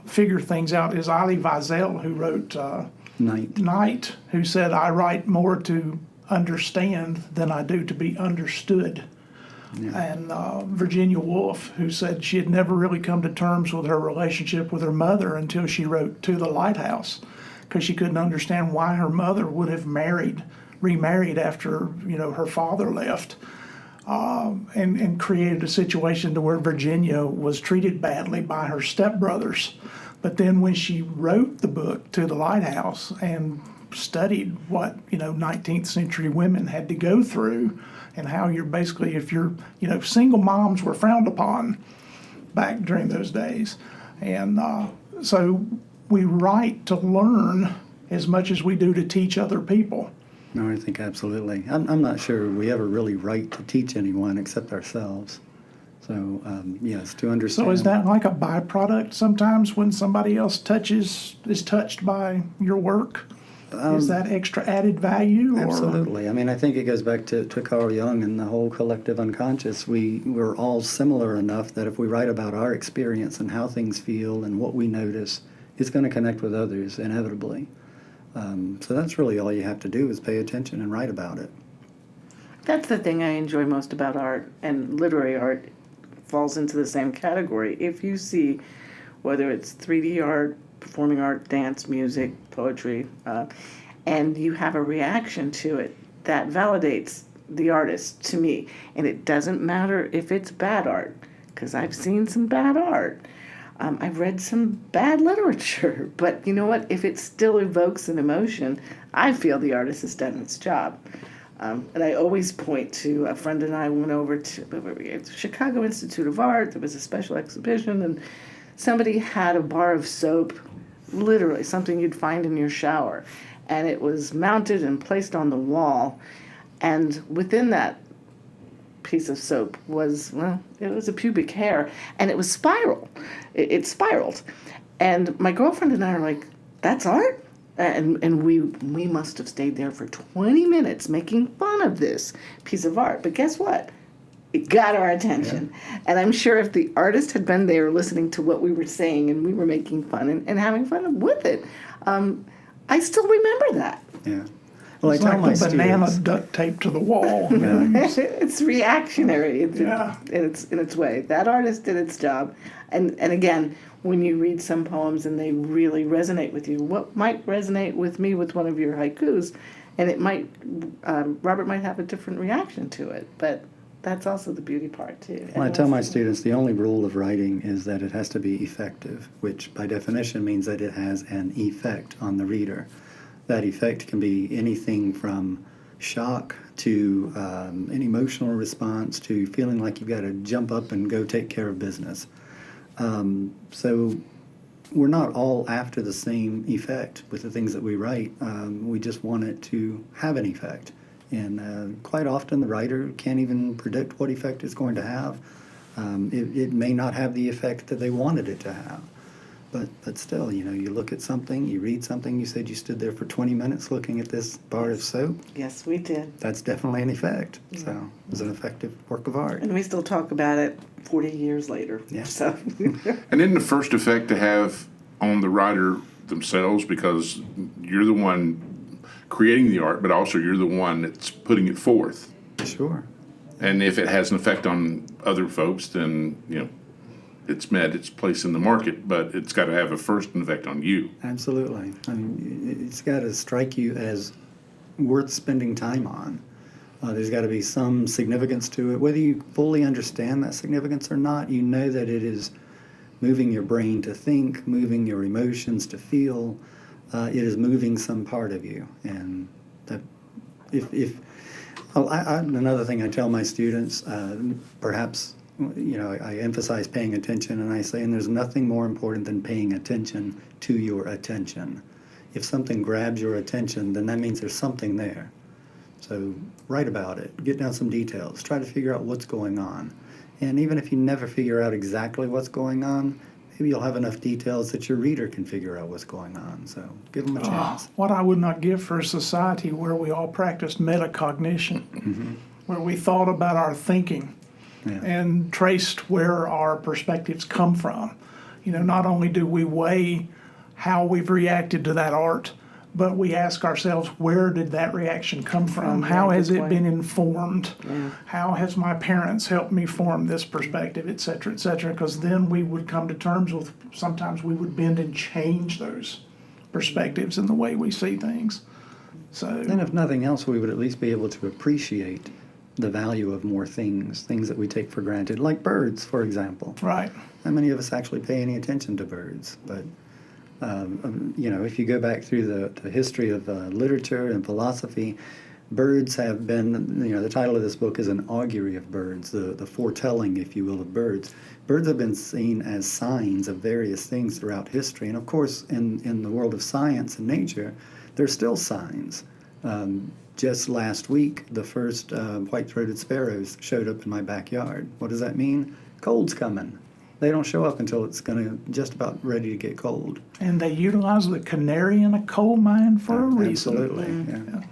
D: figure things out. Is Elie Wiesel, who wrote Night, who said, I write more to understand than I do to be understood. Yeah. And Virginia Woolf, who said she had never really come to terms with her relationship with her mother until she wrote To the Lighthouse, because she couldn't understand why her mother would have remarried after her father left, and created a situation to where Virginia was treated badly by her stepbrothers. But then when she wrote the book To the Lighthouse and studied what 19th century women had to go through, and how you're basically, if you're single moms were frowned upon back during those days, and so we write to learn as much as we do to teach other people.
F: No, I think absolutely. I'm not sure we ever really write to teach anyone except ourselves. So, yes, to understand.
D: So is that like a byproduct sometimes when somebody else is touched by your work? Is that extra added value?
F: Absolutely. I mean, I think it goes back to Carl Jung and the whole collective unconscious. We're all similar enough that if we write about our experience and how things feel and what we notice, it's going to connect with others inevitably. So that's really all you have to do is pay attention and write about it.
E: That's the thing I enjoy most about art, and literary art falls into the same category. If you see, whether it's 3D art, performing art, dance, music, poetry, and you have a reaction to it, that validates the artist to me. And it doesn't matter if it's bad art, because I've seen some bad art. I've read some bad literature, but you know what? If it still evokes an emotion, I feel the artist has done its job. And I always point to, a friend and I went over to Chicago Institute of Art. There was a special exhibition, and somebody had a bar of soap, literally something you'd find in your shower, and it was mounted and placed on the wall. And within that piece of soap was, it was a pubic hair, and it was spiral. It spiraled. And my girlfriend and I are like, that's art? And we must have stayed there for 20 minutes making fun of this piece of art. But guess what? It got our attention. Yeah. And I'm sure if the artist had been there listening to what we were saying and we were making fun and having fun with it, I still remember that.
F: Yeah. Well,
D: it's like a banana duct taped to the wall.
E: It's reactionary in its way. That artist did its job. And again, when you read some poems and they really resonate with you, what might resonate with me with one of your haikus, and it might, Robert might have a different reaction to it, but that's also the beauty part too.
F: Well, I tell my students the only rule of writing is that it has to be effective, which by definition means that it has an effect on the reader. That effect can be anything from shock to an emotional response to feeling like you've got to jump up and go take care of business. So we're not all after the same effect with the things that we write. We just want it to have an effect. And quite often the writer can't even predict what effect it's going to have. It may not have the effect that they wanted it to have. But still, you know, you look at something, you read something, you said you stood there for 20 minutes looking at this bar of soap.
E: Yes, we did.
F: That's definitely an effect. So it was an effective work of art.
E: And we still talk about it 40 years later.
F: Yeah.
E: So,
A: And isn't the first effect to have on the writer themselves, because you're the one creating the art, but also you're the one that's putting it forth.
F: Sure.
A: And if it has an effect on other folks, then, you know, it's met its place in the market, but it's got to have a first effect on you.
F: Absolutely. I mean, it's got to strike you as worth spending time on. There's got to be some significance to it. Whether you fully understand that significance or not, you know that it is moving your brain to think, moving your emotions to feel. It is moving some part of you. And that another thing I tell my students, perhaps, you know, I emphasize paying attention, and I say, and there's nothing more important than paying attention to your attention. If something grabs your attention, then that means there's something there. So write about it, get down some details, try to figure out what's going on. And even if you never figure out exactly what's going on, maybe you'll have enough details that your reader can figure out what's going on. So give them a chance.
D: What I would not give for a society where we all practiced metacognition, where we thought about our thinking
F: Yeah.
D: and traced where our perspectives come from. You know, not only do we weigh how we've reacted to that art, but we ask ourselves, where did that reaction come from? How has it been informed? How has my parents helped me form this perspective, et cetera, because then we would come to terms with, sometimes we would bend and change those perspectives in the way we see things. So,
F: And if nothing else, we would at least be able to appreciate the value of more things that we take for granted, like birds, for example.
D: right.
F: How many of us actually pay any attention to birds? But you know, if you go back through the history of literature and philosophy, birds have been, you know, the title of this book is An Augury of Birds, the foretelling, if you will, of birds. Birds have been seen as signs of various things throughout history. And of course, in the world of science and nature, they're still signs. Just last week, the first white-throated sparrows showed up in my backyard. What does that mean? Cold's coming. They don't show up until it's just about ready to get cold.
D: And they utilize the canary in a coal mine for a reason.
F: Absolutely, yeah.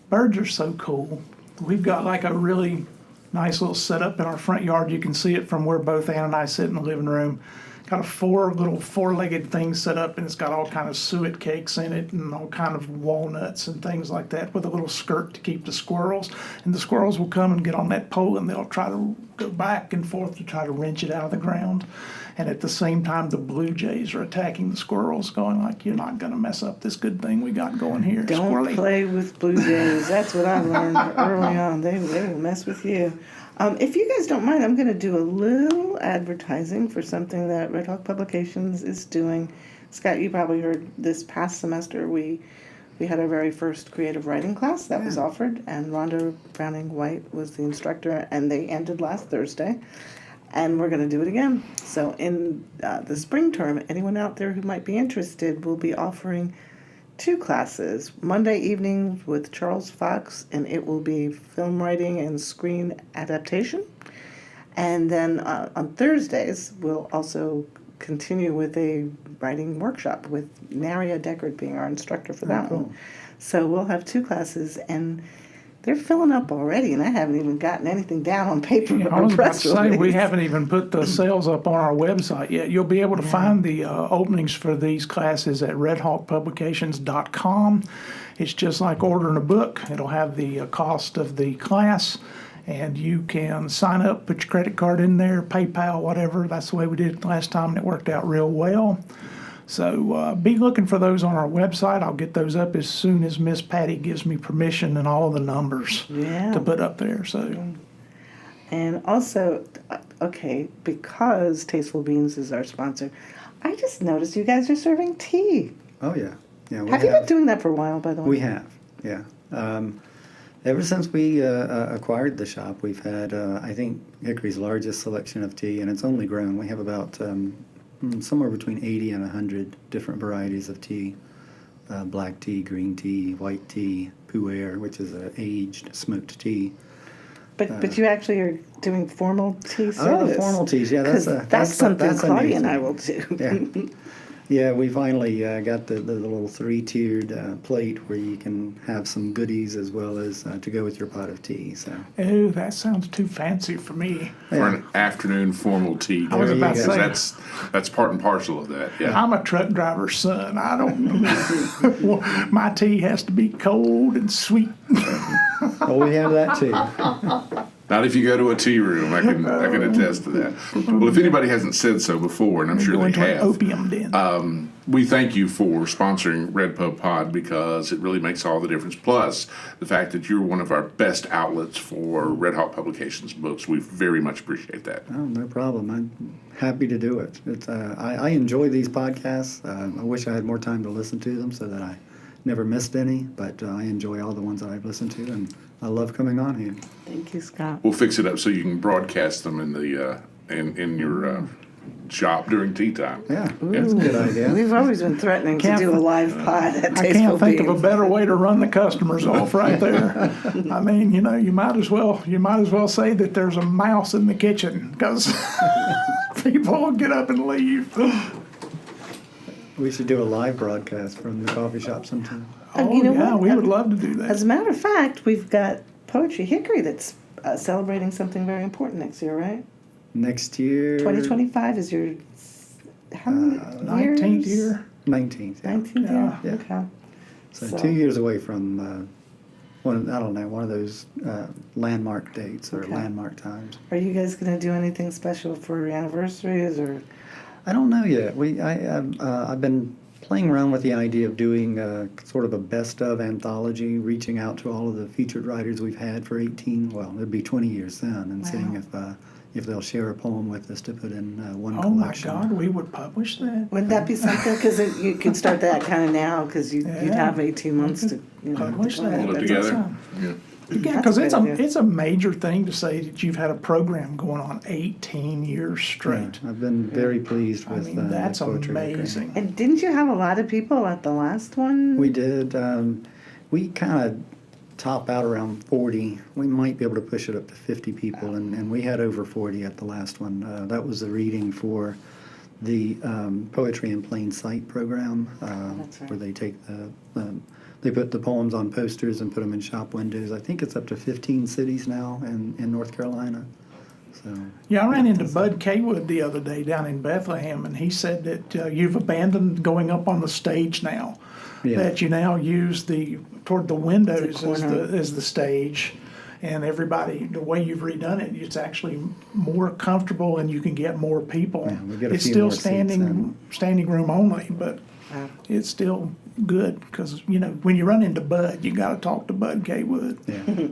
D: Birds are so cool. We've got like a really nice little setup in our front yard. You can see it from where both Ann and I sit in the living room. Got a four-legged thing set up, and it's got all kind of suet cakes in it and all kind of walnuts and things like that, with a little skirt to keep the squirrels. And the squirrels will come and get on that pole, and they'll try to go back and forth to try to wrench it out of the ground. And at the same time, the blue jays are attacking the squirrels, going like, "You're not going to mess up this good thing we got going here,
E: don't
D: squirrely."
E: play with blue jays. That's what I learned early on. They will mess with you. If you guys don't mind, I'm going to do a little advertising for something that Redhawk Publications is doing. Scott, you probably heard this past semester we had our very first creative writing class that was offered, and Rhonda Browning-White was the instructor, and they ended last Thursday. And we're going to do it again. So in the spring term, anyone out there who might be interested will be offering 2 classes. Monday evening with Charles Fox, and it will be film writing and screen adaptation. And then on Thursdays, we'll also continue with a writing workshop with Naria Deckard being our instructor for that one. So we'll have 2 classes, and they're filling up already, and I haven't even gotten anything down on paper
D: I
E: or
D: was about
E: press
D: to say, we
E: release.
D: haven't even put the sales up on our website yet. You'll be able to find the openings for these classes at redhawkpublications.com. It's just like ordering a book. It'll have the cost of the class, and you can sign up, put your credit card in there, PayPal, whatever. That's the way we did it last time, and it worked out real well. So be looking for those on our website. I'll get those up as soon as Miss Patty gives me permission and all of the numbers to put up there. So,
E: And also, okay, because Tasteful Beans is our sponsor, I just noticed you guys are serving tea.
F: Oh, yeah. Yeah, we
E: Have you been doing that for a while, by the way?
F: We have, yeah. Ever since we acquired the shop, we've had, I think, Hickory's largest selection of tea, and it's only grown. We have about somewhere between 80 and 100 different varieties of tea. Black tea, green tea, white tea, pu'er, which is an aged smoked tea.
E: But you actually are doing formal tea service.
F: Oh, the formal teas, yeah,
E: That's something
F: that's a new
E: Claudia and I
F: thing.
E: will do.
F: Yeah. Yeah, we finally got the little three-tiered plate where you can have some goodies as well as to go with your pot of tea. So
D: Oh, that sounds too fancy for me.
A: For an afternoon formal tea.
D: I was about to
A: Because
D: say-
A: that's part and parcel of that, yeah.
D: I'm a truck driver's son. I don't. Well, my tea has to be cold and sweet.
F: well, we have that too.
A: Not if you go to a tea room, I can attest to that. Well, if anybody hasn't said so before, and I'm sure
D: Going
A: they
D: to an
A: have,
D: opium den.
A: we thank you for sponsoring RedPubPod because it really makes all the difference. Plus, the fact that you're one of our best outlets for Redhawk Publications books, we very much appreciate that.
F: Oh, no problem. I'm happy to do it. It's, I enjoy these podcasts. I wish I had more time to listen to them so that I never missed any, but I enjoy all the ones that I've listened to, and I love coming on here.
E: Thank you, Scott.
A: We'll fix it up so you can broadcast them in the in your shop during tea time.
F: Yeah, that's a good idea.
E: We've always been threatening to do a live pod at
D: I
E: Tasteful
D: can't think of a
E: Beans.
D: better way to run the customers off right there. I mean, you might as well say that there's a mouse in the kitchen because people will get up and leave.
F: We should do a live broadcast from the coffee shop sometime.
E: And you know
D: yeah,
E: what?
D: we would love to do
E: As
D: that.
E: a matter of fact, we've got Poetry Hickory that's celebrating something very important next year, right?
F: Next year,
E: 2025 is your how many
D: 19th year.
F: 19th. Yeah.
E: 19th year.
F: Yeah.
E: Okay.
F: So 2 years away from one of those landmark dates or
E: Okay.
F: landmark times.
E: Are you guys going to do anything special for your anniversaries or?
F: I don't know yet. I've been playing around with the idea of doing sort of a best of anthology, reaching out to all of the featured writers we've had for 18. Well, it'd be 20 years then, and seeing if they'll share a poem with us to put in one
D: Oh my
F: collection.
D: God, we would publish that.
E: Wouldn't that be something? Because you could start that kind of now because you'd have 18 months to
D: Publish
E: to
D: that.
E: plan.
A: Hold it
D: That's
A: together.
D: awesome.
A: Yeah.
D: Yeah, because
E: That's a great idea.
D: it's a major thing to say that you've had a program going on 18 years straight.
F: I've been very pleased
D: I
F: with
D: mean, that's
F: Poetry Hickory.
D: amazing.
E: And didn't you have a lot of people at the last one?
F: We did. We kind of top out around 40. We might be able to push it up to 50 people, and we had over 40 at the last one. That was the reading for the Poetry in Plain Sight program,
E: That's right.
F: where they take they put the poems on posters and put them in shop windows. I think it's up to 15 cities now in North Carolina. So
D: Yeah, I ran into Bud Kaywood the other day down in Bethlehem, and he said that you've abandoned going up on the stage now.
F: Yeah.
D: That you now use toward the windows
E: corner.
D: as the stage, and everybody, the way you've redone it, it's actually more comfortable and you can get more people.
F: Yeah, we get a
D: It's
F: few
D: still
F: more seats
D: standing room only, but
E: Wow.
D: it's still good because when you run into Bud, you got to talk to Bud Kaywood.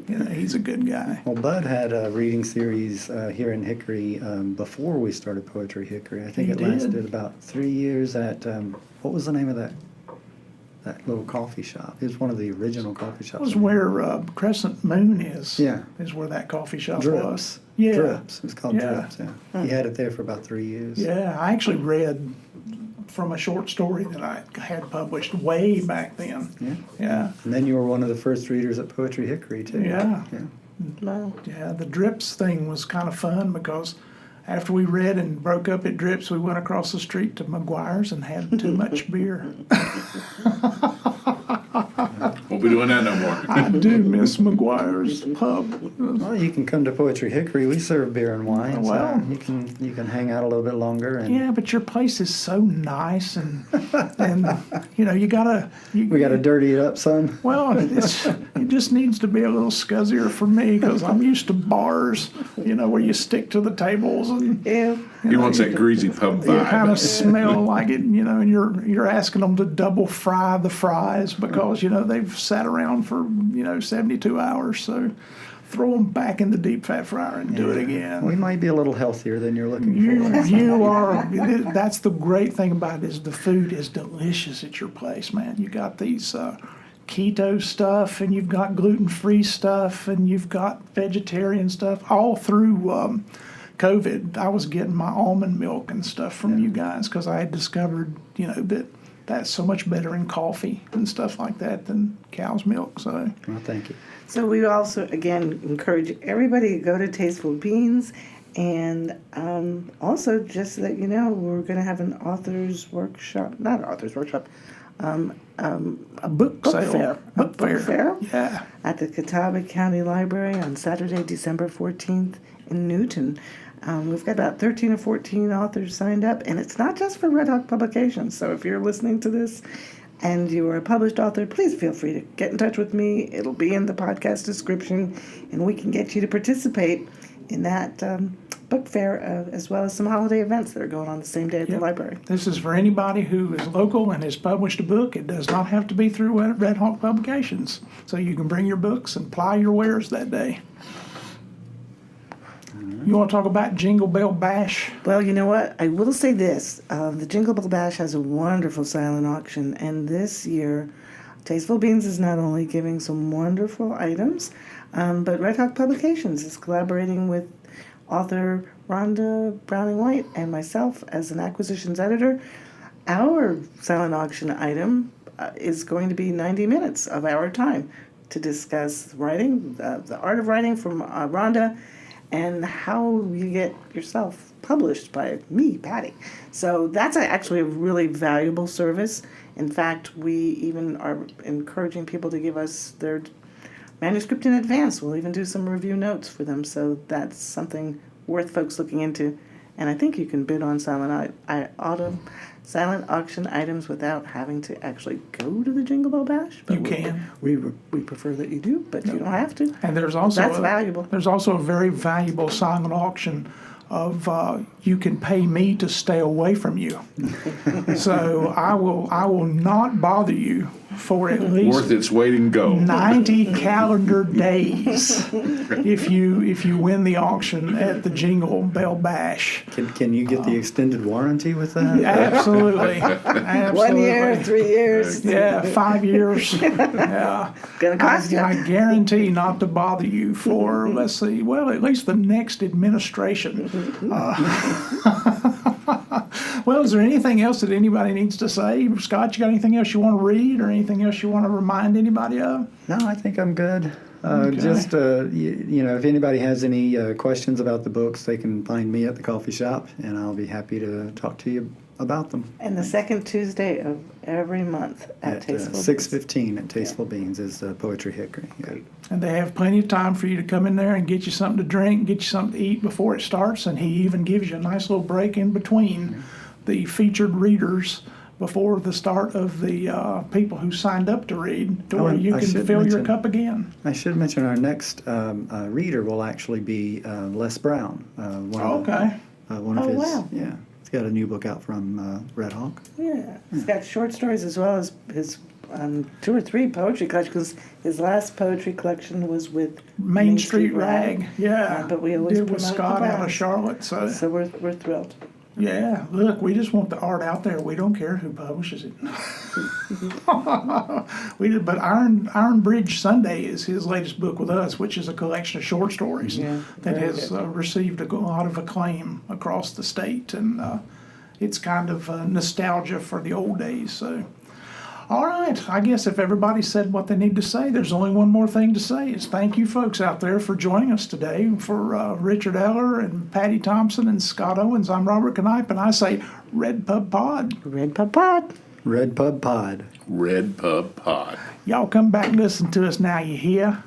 F: yeah.
D: He's a good guy.
F: Well, Bud had a reading series here in Hickory before we started Poetry Hickory. I think
D: He
F: it
D: did.
F: lasted about 3 years at, what was the name of that little coffee shop? It was one of the original coffee shops.
D: That was where Crescent Moon is.
F: Yeah.
D: Is where that coffee shop was.
F: Drips.
D: Yeah.
F: Drips. It was called
D: Yeah.
F: Drips, yeah. He had it there for about 3 years.
D: Yeah, I actually read from a short story that I had published way back then.
F: Yeah.
D: Yeah.
F: And then you were one of the first readers at Poetry Hickory, too.
D: Yeah.
E: Wow.
D: Yeah, the Drips thing was kind of fun because after we read and broke up at Drips, we went across the street to McGuire's and had too much beer.
A: Won't be doing that no more.
D: I do miss McGuire's pub.
F: Well, you can come to Poetry Hickory. We serve beer and wine.
D: Well.
F: So you can hang out a little bit longer. And
D: Yeah, but your place is so nice and you gotta.
F: we got to dirty it up, son.
D: Well, it just needs to be a little scuzzier for me because I'm used to bars, where you stick to the tables and
E: Ew.
A: He wants that greasy pub
D: you kind
A: vibe.
D: of smell like it, and you're asking them to double fry the fries because they've sat around for 72 hours. So throw them back in the deep fat fryer and do it again.
F: We might be a little healthier than you're looking for.
D: You are. That's the great thing about it is the food is delicious at your place, man. You got these keto stuff, and you've got gluten-free stuff, and you've got vegetarian stuff. All through COVID, I was getting my almond milk and stuff from you guys because I had discovered, that that's so much better in coffee and stuff like that than cow's milk. So
F: Well, thank you.
E: So we also, again, encourage everybody to go to Tasteful Beans. And also, just so that you know, we're going to have an author's workshop, not an author's workshop, a book
D: sale.
E: fair.
D: Book fair.
E: Yeah.
D: Yeah.
E: At the Catawba County Library on Saturday, December 14th in Newton. We've got about 13 or 14 authors signed up, and it's not just for Redhawk Publications. So if you're listening to this and you are a published author, please feel free to get in touch with me. It'll be in the podcast description, and we can get you to participate in that book fair, as well as some holiday events that are going on the same day at the library.
D: This is for anybody who is local and has published a book. It does not have to be through Redhawk Publications. So you can bring your books and ply your wares that day. You want to talk about Jingle Bell Bash?
E: Well, you know what? I will say this. The Jingle Bell Bash has a wonderful silent auction, and this year, Tasteful Beans is not only giving some wonderful items, but Redhawk Publications is collaborating with author Rhonda Browning-White and myself as an acquisitions editor. Our silent auction item is going to be 90 minutes of our time to discuss writing, the art of writing from Rhonda, and how you get yourself published by me, Patty. So that's actually a really valuable service. In fact, we even are encouraging people to give us their manuscript in advance. We'll even do some review notes for them. So that's something worth folks looking into. And I think you can bid on silent auction items without having to actually go to the Jingle Bell Bash. But
D: You can.
E: We prefer that you do, but you don't have to.
D: And there's also
E: That's valuable.
D: There's also a very valuable silent auction of you can pay me to stay away from you. So I will not bother you for at least
A: Worth its weight in gold.
D: 90 calendar days if you win the auction at the Jingle Bell Bash.
F: Can you get the extended warranty with that?
D: Absolutely. Absolutely.
E: 1 year, 3 years.
D: Yeah, 5 years. Yeah.
E: Gonna cost you.
D: I guarantee not to bother you for, let's see, well, at least the next administration. Well, is there anything else that anybody needs to say? Scott, you got anything else you want to read or anything else you want to remind anybody of?
F: No, I think I'm good. Just, you know, if anybody has any questions about the books, they can find me at the coffee shop, and I'll be happy to talk to you about them.
E: And the second Tuesday of every month at Tasteful Beans.
F: 6:15 at Tasteful Beans is Poetry Hickory. Yeah.
D: And they have plenty of time for you to come in there and get you something to drink, get you something to eat before it starts, and he even gives you a nice little break in between the featured readers before the start of the people who signed up to read, to where
F: and
D: you
F: I
D: can
F: should
D: fill your
F: mention-
D: cup again.
F: I should mention our next reader will actually be Les Brown.
D: Okay.
F: One of
E: Oh,
F: his,
E: wow.
F: yeah. He's got a new book out from Redhawk.
E: Yeah, he's got short stories as well as his 2 or 3 poetry collections. His last poetry collection was with
D: Main Street Rag. Yeah.
E: but we always
D: did with
E: promote
D: Scott
E: the
D: out of
E: Browns.
D: Charlotte.
E: So we're thrilled.
D: Yeah, look, we just want the art out there. We don't care who publishes it. But Iron Bridge Sunday is his latest book with us, which is a collection of short stories
E: Yeah,
D: that
E: very
D: has
E: good.
D: received a lot of acclaim across the state, and it's kind of nostalgia for the old days. So, all right, I guess if everybody said what they need to say, there's only one more thing to say. Is thank you folks out there for joining us today. For Richard Eller and Patty Thompson and Scott Owens, I'm Robert Canipe, and I say RedPubPod.
E: RedPubPod.
F: RedPubPod.
A: RedPubPod.
D: Y'all come back and listen to us now, you hear?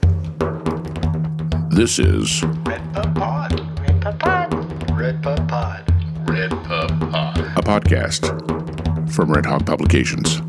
C: This is
B: RedPubPod.
E: RedPubPod.
B: RedPubPod.
C: RedPubPod, a podcast from Redhawk Publications.